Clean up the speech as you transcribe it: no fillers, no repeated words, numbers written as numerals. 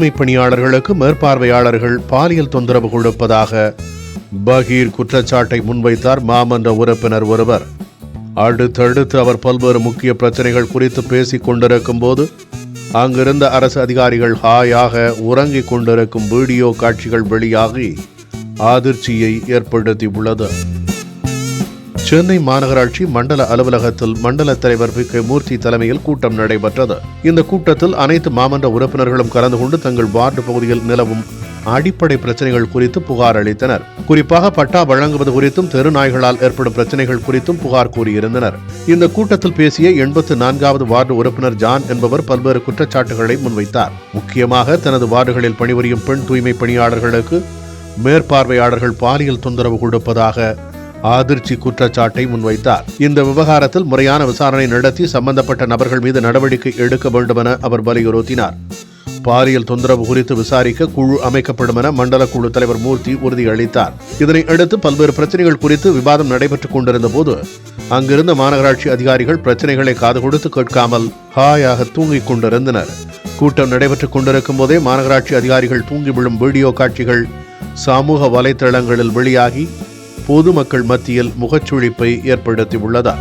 தூய்மை பணியாளர்களுக்கு மேற்பார்வையாளர்கள் பாலியல் தொந்தரவு கொடுப்பதாக பகீர் குற்றச்சாட்டை முன்வைத்தார் மாமன்ற உறுப்பினர் ஒருவர். அடுத்தடுத்து அவர் பல்வேறு முக்கிய பிரச்சனைகள் குறித்து பேசிக் கொண்டிருக்கும் போது அங்கிருந்த அரசு அதிகாரிகள் ஹாயாக உறங்கிக் கொண்டிருக்கும் வீடியோ காட்சிகள் வெளியாகி அதிர்ச்சியை ஏற்படுத்தியுள்ளது. சென்னை மாநகராட்சி மண்டல அலுவலகத்தில் மண்டல தலைவர் பி.கே. மூர்த்தி தலைமையில் கூட்டம் நடைபெற்றது. இந்த கூட்டத்தில் அனைத்து மாமன்ற உறுப்பினர்களும் கலந்து கொண்டு தங்கள் வார்டு பகுதியில் நிலவும் அடிப்படை பிரச்சனைகள் குறித்து புகார் அளித்தனர். குறிப்பாக பட்டா வழங்குவது குறித்தும் தெரு நாய்களால் ஏற்படும் பிரச்சனைகள் குறித்தும் புகார் கூறியிருந்தனர். இந்த கூட்டத்தில் பேசிய 84வது வார்டு உறுப்பினர் ஜான் என்பவர் பல்வேறு குற்றச்சாட்டுகளை முன்வைத்தார். முக்கியமாக தனது வார்டுகளில் பணிபுரியும் பெண் தூய்மை பணியாளர்களுக்கு மேற்பார்வையாளர்கள் பாலியல் தொந்தரவு கொடுப்பதாக அதிர்ச்சி குற்றச்சாட்டை முன்வைத்தார். இந்த விவகாரத்தில் முறையான விசாரணை நடத்தி சம்பந்தப்பட்ட நபர்கள் மீது நடவடிக்கை எடுக்க வேண்டும் என அவர் வலியுறுத்தினார். பாலியல் தொந்தரவு குறித்து விசாரிக்க குழு அமைக்கப்படும் என மண்டல குழு தலைவர் மூர்த்தி உறுதியளித்தார். இதனை அடுத்து பல்வேறு பிரச்சனைகள் குறித்து விவாதம் நடைபெற்றுக் கொண்டிருந்த போது அங்கிருந்த மாநகராட்சி அதிகாரிகள் பிரச்சனைகளை காது கொடுத்து கேட்காமல் ஹாயாக தூங்கிக் கொண்டிருந்தனர். கூட்டம் நடைபெற்றுக் கொண்டிருக்கும் போதே மாநகராட்சி அதிகாரிகள் தூங்கி விழும் வீடியோ காட்சிகள் சமூக வலைதளங்களில் வெளியாகி பொதுமக்கள் மத்தியில் முகச்சுழிப்பை ஏற்படுத்தியுள்ளது.